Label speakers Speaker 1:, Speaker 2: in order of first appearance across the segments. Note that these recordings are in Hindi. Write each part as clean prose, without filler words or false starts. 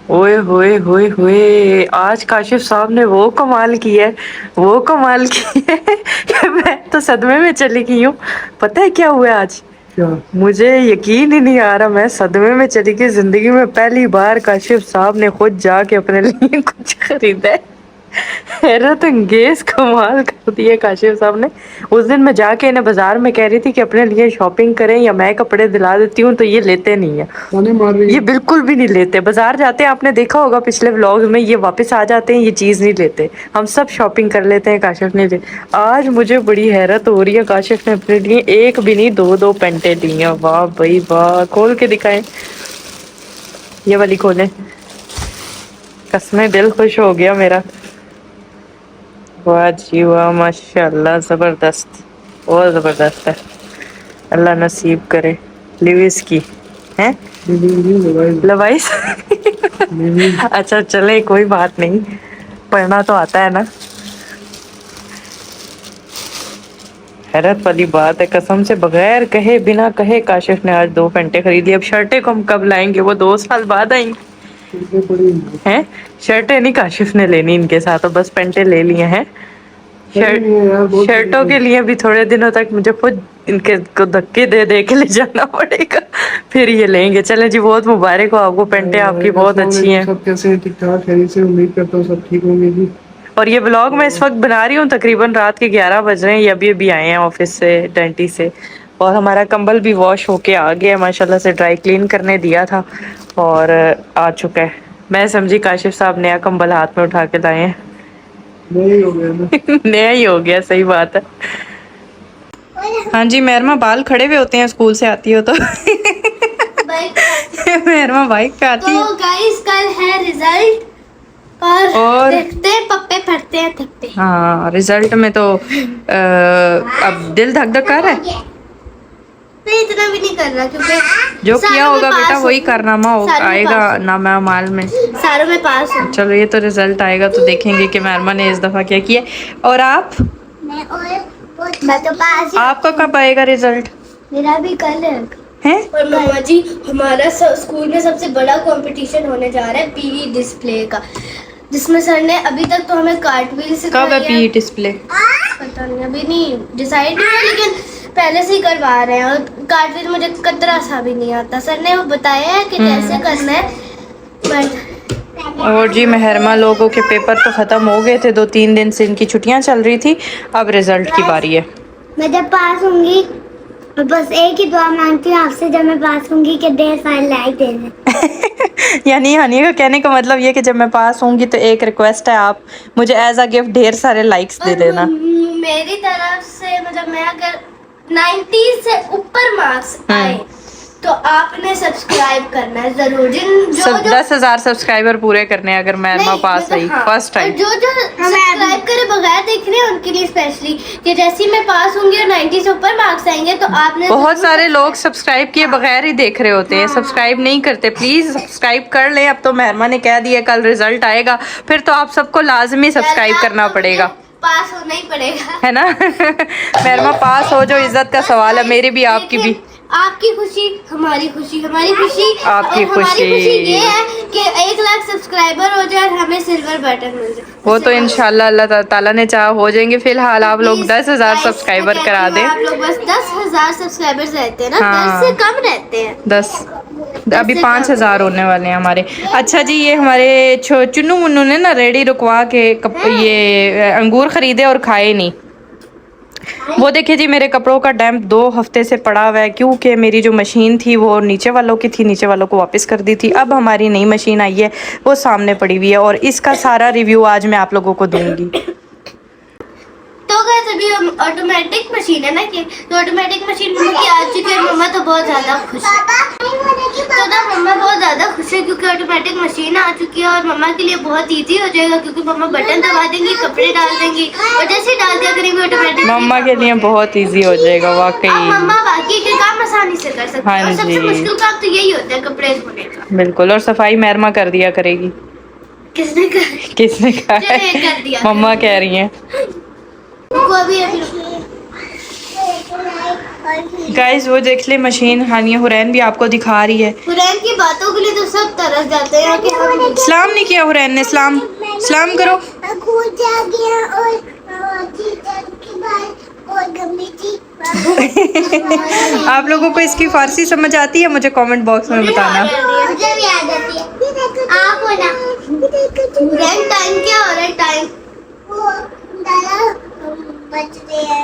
Speaker 1: ओए होए होए होए, आज काशिफ साहब ने वो कमाल की है, वो कमाल की है कि मैं तो सदमे में चली गई हूँ। पता है क्या हुआ आज? क्या? मुझे यकीन ही नहीं आ रहा, मैं सदमे में चली गई। जिंदगी में पहली बार काशिफ साहब ने खुद जाके अपने लिए कुछ खरीदा है। हैरत अंगेज कमाल कर दिए काशिफ साहब ने। उस दिन मैं जाके इन्हें बाजार में कह रही थी कि अपने लिए शॉपिंग करें या मैं कपड़े दिला देती हूँ, तो ये लेते नहीं है। ये बिल्कुल भी नहीं लेते। बाजार जाते हैं, आपने देखा होगा पिछले व्लॉग में, ये वापस आ जाते हैं, ये चीज नहीं लेते। हम सब शॉपिंग कर लेते हैं, काशिफ नहीं ले। आज मुझे बड़ी हैरत हो रही है, काशिफ ने अपने लिए एक भी नहीं दो दो पेंटे ली हैं। वाह भाई वाह, खोल के दिखाएं, ये वाली खोलें। कसमें दिल खुश हो गया मेरा। वाह जी वाह, माशाल्लाह, जबरदस्त, बहुत जबरदस्त है। अल्लाह नसीब करे। लिविस की है, लवाइस। अच्छा चले, कोई बात नहीं, पढ़ना तो आता है ना। हैरत वाली बात है, कसम से बगैर कहे बिना कहे काशिफ ने आज 2 पेंटे खरीद ली। अब शर्टें को हम कब लाएंगे, वो 2 साल बाद आएंगी। हैं शर्टें नहीं काशिफ ने लेनी इनके साथ, तो बस पेंटे ले लिए हैं। शर्टों के लिए भी थोड़े दिनों तक मुझे खुद इनके को धक्के दे दे के ले जाना पड़ेगा, फिर ये लेंगे। चले जी, बहुत मुबारक हो आपको, पेंटे आपकी बहुत अच्छी हैं। सब कैसे हैं? ठीक ठाक है, से उम्मीद करता हूँ सब ठीक होंगे जी। और ये ब्लॉग मैं इस वक्त बना रही हूँ, तकरीबन रात के 11 बज रहे हैं। ये अभी अभी आए हैं ऑफिस से, डेंटी से। और हमारा कंबल भी वॉश होके आ गया है, माशाल्लाह से। ड्राई क्लीन करने दिया था और आ चुका है। मैं समझी काशिफ साहब नया कंबल हाथ में उठा के लाए हैं। नया ही हो गया ना। नया ही हो गया, सही बात है। हाँ जी, मेहरमा बाल खड़े हुए होते हैं स्कूल से आती हो तो। मेहरमा बाइक पे आती है।
Speaker 2: तो गाइस कल है रिजल्ट और देखते हैं पप्पे फटते हैं थकते।
Speaker 1: हाँ, रिजल्ट में तो अब दिल धक धक कर रहा है।
Speaker 2: नहीं, इतना भी नहीं कर रहा, क्योंकि
Speaker 1: जो किया होगा बेटा वही कारनामा आएगा नामा माल में।
Speaker 2: सारों में पास हूँ।
Speaker 1: चलो, ये तो रिजल्ट आएगा तो देखेंगे कि मेहरमा ने इस दफा क्या किया। और आप?
Speaker 2: मैं तो पास।
Speaker 1: आपका कब आएगा रिजल्ट?
Speaker 2: मेरा भी कल
Speaker 1: है।
Speaker 2: और मम्मा जी, हमारा स्कूल में सबसे बड़ा कंपटीशन होने जा रहा है पीई डिस्प्ले का, जिसमें सर ने अभी तक तो हमें कार्टव्हील सिखाया।
Speaker 1: कब है पीई डिस्प्ले?
Speaker 2: पता नहीं, अभी नहीं डिसाइड नहीं हुआ, लेकिन पहले से ही करवा रहे हैं। और कार्टव्हील मुझे कतरा सा भी नहीं आता, सर ने वो बताया है कि कैसे करना है, बट।
Speaker 1: और जी, मेहरमा लोगों के पेपर तो ख़त्म हो गए थे, 2-3 दिन से इनकी छुट्टियां चल रही थी। अब रिजल्ट की बारी है।
Speaker 2: मैं जब पास होंगी, बस एक ही दुआ मांगती हूँ आपसे, जब मैं पास होंगी कि 1.5 साल लाइक देना।
Speaker 1: यानी हनी का कहने का मतलब ये कि जब मैं पास होंगी तो एक रिक्वेस्ट है, आप मुझे एज अ गिफ्ट ढेर सारे लाइक्स दे देना।
Speaker 2: मेरी तरफ से मतलब मैं अगर 90 से ऊपर मार्क्स आए तो आपने सब्सक्राइब करना है जरूर। जो
Speaker 1: 10,000 सब्सक्राइबर पूरे करने हैं अगर मेहरमा पास आई फर्स्ट टाइम।
Speaker 2: जो सब्सक्राइब करे बगैर देख रहे हैं उनके लिए स्पेशली, कि जैसे ही मैं पास होंगी और 90 से ऊपर मार्क्स आएंगे तो आपने।
Speaker 1: बहुत सारे लोग सब्सक्राइब किए बगैर ही देख रहे होते हैं, सब्सक्राइब नहीं करते। प्लीज सब्सक्राइब कर लें। अब तो मेहरमा ने कह दिया कल रिजल्ट आएगा, फिर तो आप सबको लाजमी सब्सक्राइब करना पड़ेगा।
Speaker 2: पास होना ही पड़ेगा,
Speaker 1: है ना। मेहरमा पास हो जो इज्जत का सवाल है, मेरी भी आपकी भी।
Speaker 2: आपकी खुशी हमारी खुशी, हमारी खुशी
Speaker 1: आपकी
Speaker 2: और हमारी
Speaker 1: खुशी।
Speaker 2: खुशी ये है कि 1 लाख सब्सक्राइबर हो जाए और हमें सिल्वर बटन मिल जाए।
Speaker 1: वो तो इंशाल्लाह अल्लाह ताला ने चाहा हो जाएंगे। फिलहाल आप लोग 10,000 सब्सक्राइबर करा दें।
Speaker 2: आप लोग बस 10,000 सब्सक्राइबर्स रहते हैं ना।
Speaker 1: हाँ।
Speaker 2: 10 से कम रहते हैं।
Speaker 1: 10 अभी 5,000 होने वाले हैं हमारे। अच्छा जी, ये हमारे चुन्नू मुन्नू ने ना रेडी रुकवा के ये अंगूर खरीदे और खाए नहीं। वो देखिए जी, मेरे कपड़ों का डैम्प 2 हफ्ते से पड़ा हुआ है, क्योंकि मेरी जो मशीन थी वो नीचे वालों की थी, नीचे वालों को वापस कर दी थी। अब हमारी नई मशीन आई है, वो सामने पड़ी हुई है और इसका सारा रिव्यू आज मैं आप लोगों को दूंगी।
Speaker 2: तो गाइस, अभी ऑटोमेटिक मशीन है ना, कि तो ऑटोमेटिक मशीन मम्मा की आ चुकी है। मम्मा तो बहुत ज्यादा खुश है, तो ना मम्मा बहुत ज्यादा खुश है क्योंकि ऑटोमेटिक मशीन आ चुकी है और मम्मा के लिए बहुत इजी हो जाएगा, क्योंकि मम्मा बटन दबा देंगी, कपड़े डाल देंगी और जैसे डाल दिया करेंगे ऑटोमेटिक।
Speaker 1: मम्मा के लिए बहुत इजी हो जाएगा वाकई।
Speaker 2: मम्मा बाकी के काम आसानी से कर सकती है। और सबसे मुश्किल काम तो यही होता है, कपड़े धोने का।
Speaker 1: बिल्कुल, और सफाई मेहरमा कर दिया करेगी। किसने कहा? मम्मा कह रही हैं।
Speaker 2: को अभी
Speaker 1: गाइस वो देख ले मशीन, हानिया हुरैन भी आपको दिखा रही है।
Speaker 2: हुरैन की बातों के लिए तो सब तरस जाते हैं कि हम
Speaker 1: सलाम नहीं किया हुरैन ने, सलाम सलाम करो। आप लोगों को इसकी फारसी समझ आती है? मुझे कमेंट बॉक्स में बताना।
Speaker 2: मुझे भी याद आती है। आप हो ना हुरैन, टाइम क्या हो रहा है? टाइम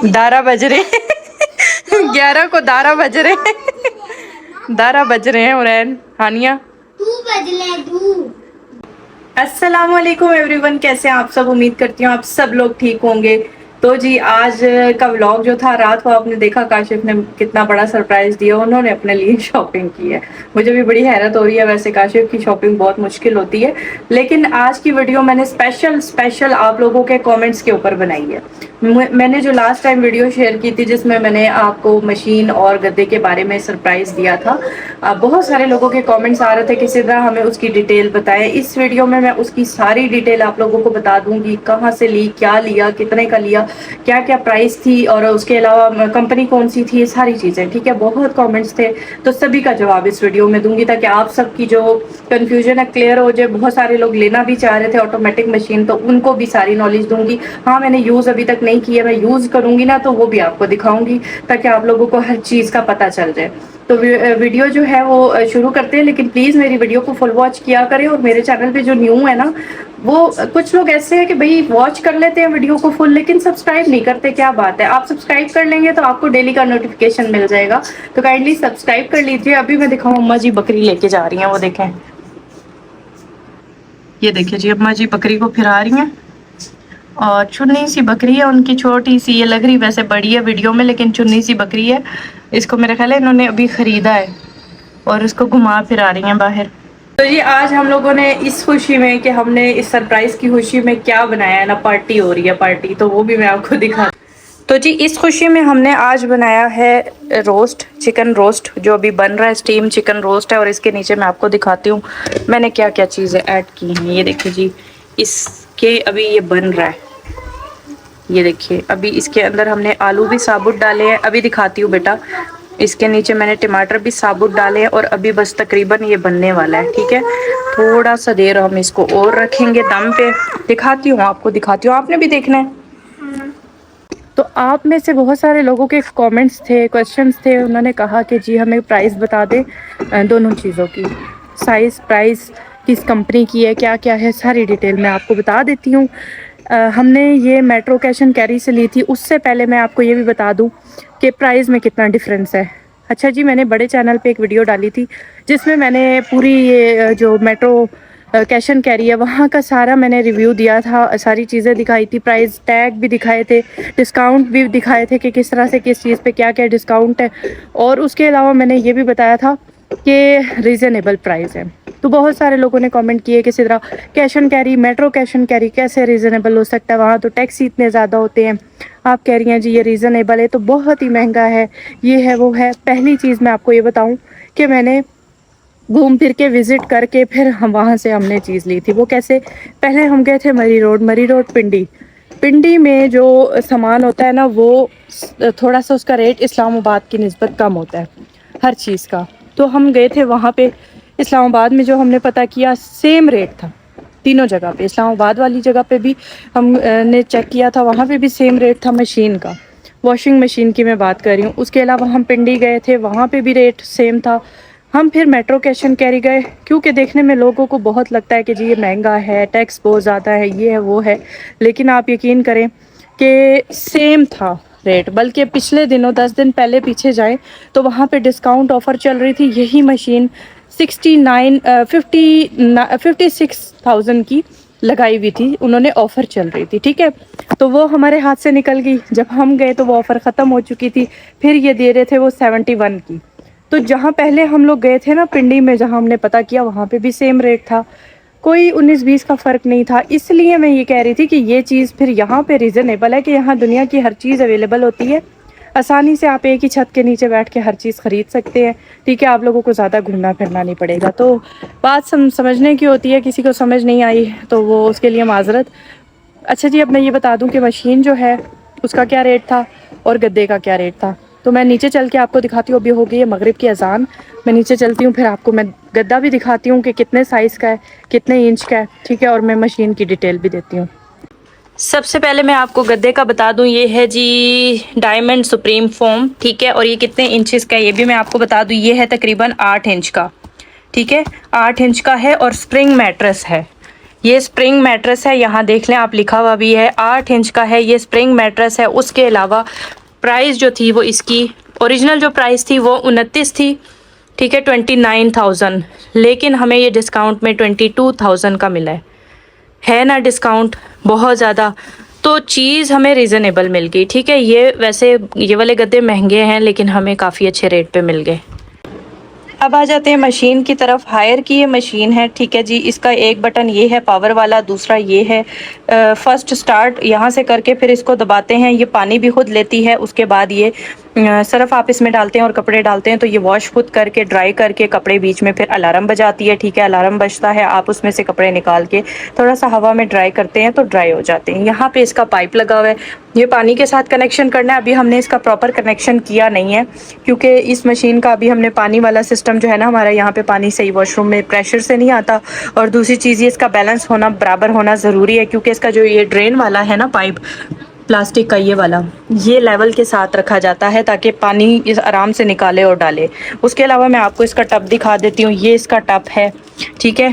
Speaker 1: दारा बज रहे 11 को दारा बज रहे दारा बज रहे हैं हुरैन, हानिया।
Speaker 2: तू बदले तू।
Speaker 1: अस्सलामुअलैकुम एवरीवन, कैसे हैं आप सब? उम्मीद करती हूँ आप सब लोग ठीक होंगे। तो जी आज का व्लॉग जो था, रात को आपने देखा काशिफ ने कितना बड़ा सरप्राइज दिया, उन्होंने अपने लिए शॉपिंग की है। मुझे भी बड़ी हैरत हो रही है, वैसे काशिफ की शॉपिंग बहुत मुश्किल होती है, लेकिन आज की वीडियो मैंने स्पेशल आप लोगों के कमेंट्स के ऊपर बनाई है। मैंने जो लास्ट टाइम वीडियो शेयर की थी जिसमें मैंने आपको मशीन और गद्दे के बारे में सरप्राइज दिया था, बहुत सारे लोगों के कमेंट्स आ रहे थे किसी तरह हमें उसकी डिटेल बताएं। इस वीडियो में मैं उसकी सारी डिटेल आप लोगों को बता दूंगी, कहाँ से ली, क्या लिया, कितने का लिया, क्या क्या प्राइस थी और उसके अलावा कंपनी कौन सी थी, ये सारी चीज़ें। ठीक है, बहुत कमेंट्स थे तो सभी का जवाब इस वीडियो में दूंगी ताकि आप सबकी जो कन्फ्यूजन है क्लियर हो जाए। बहुत सारे लोग लेना भी चाह रहे थे ऑटोमेटिक मशीन, तो उनको भी सारी नॉलेज दूंगी। हाँ, मैंने यूज़ अभी तक नहीं किया, मैं यूज़ करूंगी ना तो वो भी आपको दिखाऊंगी ताकि आप लोगों को हर चीज़ का पता चल जाए। तो वीडियो जो है वो शुरू करते हैं, लेकिन प्लीज़ मेरी वीडियो को फुल वॉच किया करें। और मेरे चैनल पे जो न्यू है ना, वो कुछ लोग ऐसे हैं कि भाई वॉच कर लेते हैं वीडियो को फुल लेकिन सब्सक्राइब नहीं करते। क्या बात है, आप सब्सक्राइब कर लेंगे तो आपको डेली का नोटिफिकेशन मिल जाएगा, तो काइंडली सब्सक्राइब कर लीजिए। अभी मैं दिखाऊँ, अम्मा जी बकरी लेके जा रही हैं, वो देखें, ये देखिए जी, अम्मा जी बकरी को फिरा रही हैं और चुन्नी सी बकरी है उनकी, छोटी सी, ये लग रही वैसे बड़ी है वीडियो में लेकिन चुन्नी सी बकरी है। इसको मेरा ख्याल है इन्होंने अभी ख़रीदा है और इसको घुमा फिरा रही हैं बाहर। तो जी आज हम लोगों ने इस खुशी में कि हमने इस सरप्राइज़ की खुशी में क्या बनाया है ना, पार्टी हो रही है पार्टी, तो वो भी मैं आपको दिखा। तो जी इस खुशी में हमने आज बनाया है रोस्ट, चिकन रोस्ट जो अभी बन रहा है, स्टीम चिकन रोस्ट है। और इसके नीचे मैं आपको दिखाती हूँ मैंने क्या क्या चीज़ें ऐड की हैं। ये देखिए जी, इसके अभी ये बन रहा है, ये देखिए अभी इसके अंदर हमने आलू भी साबुत डाले हैं, अभी दिखाती हूँ बेटा। इसके नीचे मैंने टमाटर भी साबुत डाले हैं और अभी बस तकरीबन ये बनने वाला है। ठीक है, थोड़ा सा देर हम इसको और रखेंगे दम पे, दिखाती हूँ आपको, दिखाती हूँ, आपने भी देखना है। तो आप में से बहुत सारे लोगों के कमेंट्स थे, क्वेश्चंस थे, उन्होंने कहा कि जी हमें प्राइस बता दें दोनों चीज़ों की, साइज़, प्राइस, किस कंपनी की है, क्या क्या है, सारी डिटेल मैं आपको बता देती हूँ। हमने ये मेट्रो कैश एंड कैरी से ली थी। उससे पहले मैं आपको ये भी बता दूँ कि प्राइस में कितना डिफरेंस है। अच्छा जी, मैंने बड़े चैनल पे एक वीडियो डाली थी जिसमें मैंने पूरी ये जो मेट्रो कैश एंड कैरी है वहाँ का सारा मैंने रिव्यू दिया था, सारी चीज़ें दिखाई थी, प्राइस टैग भी दिखाए थे, डिस्काउंट भी दिखाए थे कि किस तरह से किस चीज़ पे क्या क्या डिस्काउंट है। और उसके अलावा मैंने ये भी बताया था कि रीज़नेबल प्राइस है। तो बहुत सारे लोगों ने कमेंट किए किसी तरह cash and carry, metro cash and carry कैसे रीज़नेबल हो सकता है, वहाँ तो टैक्स ही इतने ज़्यादा होते हैं। आप कह रही हैं जी ये रीज़नेबल है, तो बहुत ही महंगा है, ये है वो है। पहली चीज़ मैं आपको ये बताऊँ कि मैंने घूम फिर के विज़िट करके फिर हम वहाँ से हमने चीज़ ली थी। वो कैसे, पहले हम गए थे मरी रोड पिंडी में जो सामान होता है ना वो थोड़ा सा उसका रेट इस्लामाबाद की निस्बत कम होता है हर चीज़ का। तो हम गए थे वहाँ पे इस्लामाबाद में, जो हमने पता किया सेम रेट था तीनों जगह पे। इस्लामाबाद वाली जगह पे भी हमने चेक किया था, वहाँ पे भी सेम रेट था मशीन का, वॉशिंग मशीन की मैं बात कर रही हूँ। उसके अलावा हम पिंडी गए थे, वहाँ पे भी रेट सेम था। हम फिर मेट्रो कैश एंड कैरी गए क्योंकि देखने में लोगों को बहुत लगता है कि जी ये महंगा है, टैक्स बहुत ज़्यादा है, ये है वो है, लेकिन आप यकीन करें कि सेम था रेट। बल्कि पिछले दिनों 10 दिन पहले पीछे जाएं तो वहाँ पे डिस्काउंट ऑफ़र चल रही थी, यही मशीन 56,000 की लगाई हुई थी, उन्होंने ऑफ़र चल रही थी। ठीक है, तो वो हमारे हाथ से निकल गई। जब हम गए तो वो ऑफ़र ख़त्म हो चुकी थी, फिर ये दे रहे थे वो 71 की। तो जहाँ पहले हम लोग गए थे ना पिंडी में, जहाँ हमने पता किया वहाँ पे भी सेम रेट था, कोई 19-20 का फ़र्क नहीं था। इसलिए मैं ये कह रही थी कि ये चीज़ फिर यहाँ पे रीज़नेबल है कि यहाँ दुनिया की हर चीज़ अवेलेबल होती है, आसानी से आप एक ही छत के नीचे बैठ के हर चीज़ ख़रीद सकते हैं। ठीक है, आप लोगों को ज़्यादा घूमना फिरना नहीं पड़ेगा। तो बात समझने की होती है, किसी को समझ नहीं आई तो वो उसके लिए माजरत। अच्छा जी, अब मैं ये बता दूं कि मशीन जो है उसका क्या रेट था और गद्दे का क्या रेट था। तो मैं नीचे चल के आपको दिखाती हूँ। अभी हो गई है मगरिब की अजान, मैं नीचे चलती हूँ, फिर आपको मैं गद्दा भी दिखाती हूँ कि कितने साइज़ का है, कितने इंच का है, ठीक है, और मैं मशीन की डिटेल भी देती हूँ। सबसे पहले मैं आपको गद्दे का बता दूं, ये है जी डायमंड सुप्रीम फोम, ठीक है, और ये कितने इंचेस का है ये भी मैं आपको बता दूं, ये है तकरीबन 8 इंच का, ठीक है, 8 इंच का है और स्प्रिंग मैट्रेस है। ये स्प्रिंग मैट्रेस है, यहाँ देख लें आप, लिखा हुआ भी है 8 इंच का है, ये स्प्रिंग मैट्रेस है। उसके अलावा प्राइस जो थी वो इसकी ओरिजिनल जो प्राइस थी वो 29 थी, ठीक है, 29,000, लेकिन हमें ये डिस्काउंट में 22,000 का मिला है ना डिस्काउंट बहुत ज़्यादा, तो चीज़ हमें रीज़नेबल मिल गई, ठीक है। ये वैसे ये वाले गद्दे महंगे हैं लेकिन हमें काफ़ी अच्छे रेट पे मिल गए। अब आ जाते हैं मशीन की तरफ। हायर की ये मशीन है, ठीक है जी, इसका एक बटन ये है पावर वाला, दूसरा ये है फर्स्ट स्टार्ट, यहाँ से करके फिर इसको दबाते हैं, ये पानी भी खुद लेती है। उसके बाद ये सिर्फ आप इसमें डालते हैं और कपड़े डालते हैं तो ये वॉश खुद करके ड्राई करके कपड़े, बीच में फिर अलार्म बजाती है, ठीक है, अलार्म बजता है, आप उसमें से कपड़े निकाल के थोड़ा सा हवा में ड्राई करते हैं तो ड्राई हो जाते हैं। यहाँ पे इसका पाइप लगा हुआ है, ये पानी के साथ कनेक्शन करना है। अभी हमने इसका प्रॉपर कनेक्शन किया नहीं है क्योंकि इस मशीन का अभी हमने पानी वाला सिस्टम जो है ना, हमारा यहाँ पे पानी सही वॉशरूम में प्रेशर से नहीं आता, और दूसरी चीज़ ये इसका बैलेंस होना बराबर होना ज़रूरी है क्योंकि इसका जो ये ड्रेन वाला है ना पाइप प्लास्टिक का ये वाला, ये लेवल के साथ रखा जाता है ताकि पानी इस आराम से निकाले और डाले। उसके अलावा मैं आपको इसका टब दिखा देती हूँ, ये इसका टब है, ठीक है,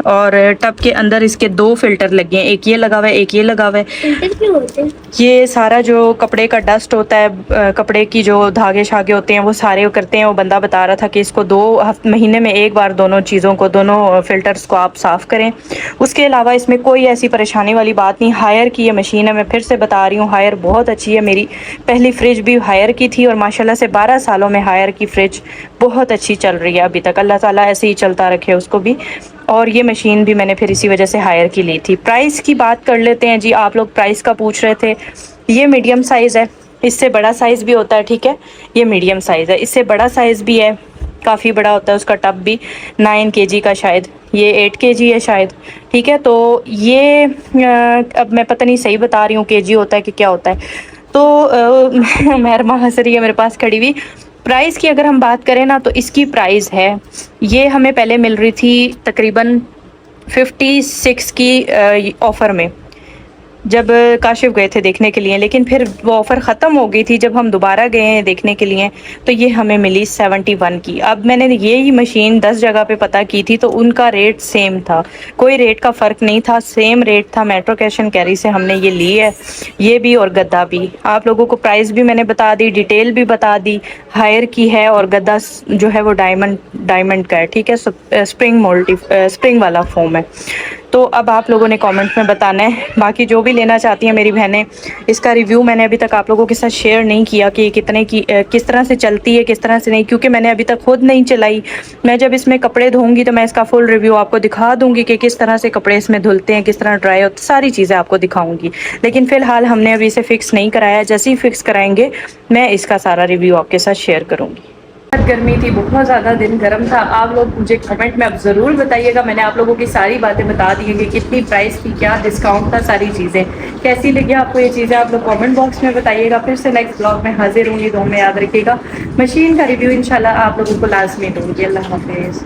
Speaker 1: और टब के अंदर इसके 2 फिल्टर लगे हैं, एक ये लगा हुआ है, एक ये लगा हुआ है।
Speaker 2: फिल्टर क्यों होते हैं?
Speaker 1: ये सारा जो कपड़े का डस्ट होता है, कपड़े की जो धागे शागे होते हैं वो सारे करते हैं। वो बंदा बता रहा था कि इसको 2 महीने में एक बार दोनों चीज़ों को, दोनों फिल्टर्स को आप साफ़ करें। उसके अलावा इसमें कोई ऐसी परेशानी वाली बात नहीं। हायर की ये मशीन है, मैं फिर से बता रही हूँ, हायर बहुत अच्छी है। मेरी पहली फ्रिज भी हायर की थी और माशाल्लाह से 12 सालों में हायर की फ्रिज बहुत अच्छी चल रही है अभी तक, अल्लाह ताला ऐसे ही चलता रखे उसको भी। और ये मशीन भी मैंने फिर इसी वजह से हायर की ली थी। प्राइस की बात कर लेते हैं जी, आप लोग प्राइस का पूछ रहे थे। ये मीडियम साइज़ है, इससे बड़ा साइज़ भी होता है, ठीक है, ये मीडियम साइज़ है, इससे बड़ा साइज़ भी है, काफ़ी बड़ा होता है उसका टब भी, 9 kg का शायद, ये 8 kg है शायद, ठीक है। तो ये अब मैं पता नहीं सही बता रही हूँ केजी होता है कि क्या होता है, तो मेहरमा हंस रही है मेरे पास खड़ी हुई। प्राइस की अगर हम बात करें ना तो इसकी प्राइस है, ये हमें पहले मिल रही थी तकरीबन 56 की ऑफ़र में, जब काशिफ गए थे देखने के लिए, लेकिन फिर वो ऑफ़र ख़त्म हो गई थी। जब हम दोबारा गए हैं देखने के लिए तो ये हमें मिली 71 की। अब मैंने ये ही मशीन 10 जगह पे पता की थी तो उनका रेट सेम था, कोई रेट का फ़र्क नहीं था, सेम रेट था। मेट्रो कैश एंड कैरी से हमने ये ली है, ये भी और गद्दा भी। आप लोगों को प्राइस भी मैंने बता दी, डिटेल भी बता दी। हायर की है और गद्दा जो है वो डायमंड का है, ठीक है, स्प्रिंग वाला फोम है। तो अब आप लोगों ने कमेंट में बताना है। बाकी जो भी लेना चाहती हैं मेरी बहनें, इसका रिव्यू मैंने अभी तक आप लोगों के साथ शेयर नहीं किया कि कितने की किस तरह से चलती है, किस तरह से नहीं, क्योंकि मैंने अभी तक खुद नहीं चलाई। मैं जब इसमें कपड़े धोऊंगी तो मैं इसका फुल रिव्यू आपको दिखा दूंगी कि किस तरह से कपड़े इसमें धुलते हैं, किस तरह ड्राई होते, सारी चीज़ें आपको दिखाऊंगी। लेकिन फ़िलहाल हमने अभी इसे फ़िक्स नहीं कराया, जैसे ही फ़िक्स कराएंगे मैं इसका सारा रिव्यू आपके साथ शेयर करूँगी। गर्मी थी, बहुत ज़्यादा दिन गर्म था। आप लोग मुझे कमेंट में अब ज़रूर बताइएगा, मैंने आप लोगों की सारी बातें बता दी हैं कि कितनी प्राइस थी, क्या डिस्काउंट था, सारी चीज़ें कैसी लगी आपको ये चीज़ें, आप लोग कमेंट बॉक्स में बताइएगा। फिर से नेक्स्ट ब्लॉग में हाजिर होंगी, तो में याद रखिएगा मशीन का रिव्यू इंशाल्लाह आप लोगों को लाजमी दूँगी। अल्लाह हाफिज़।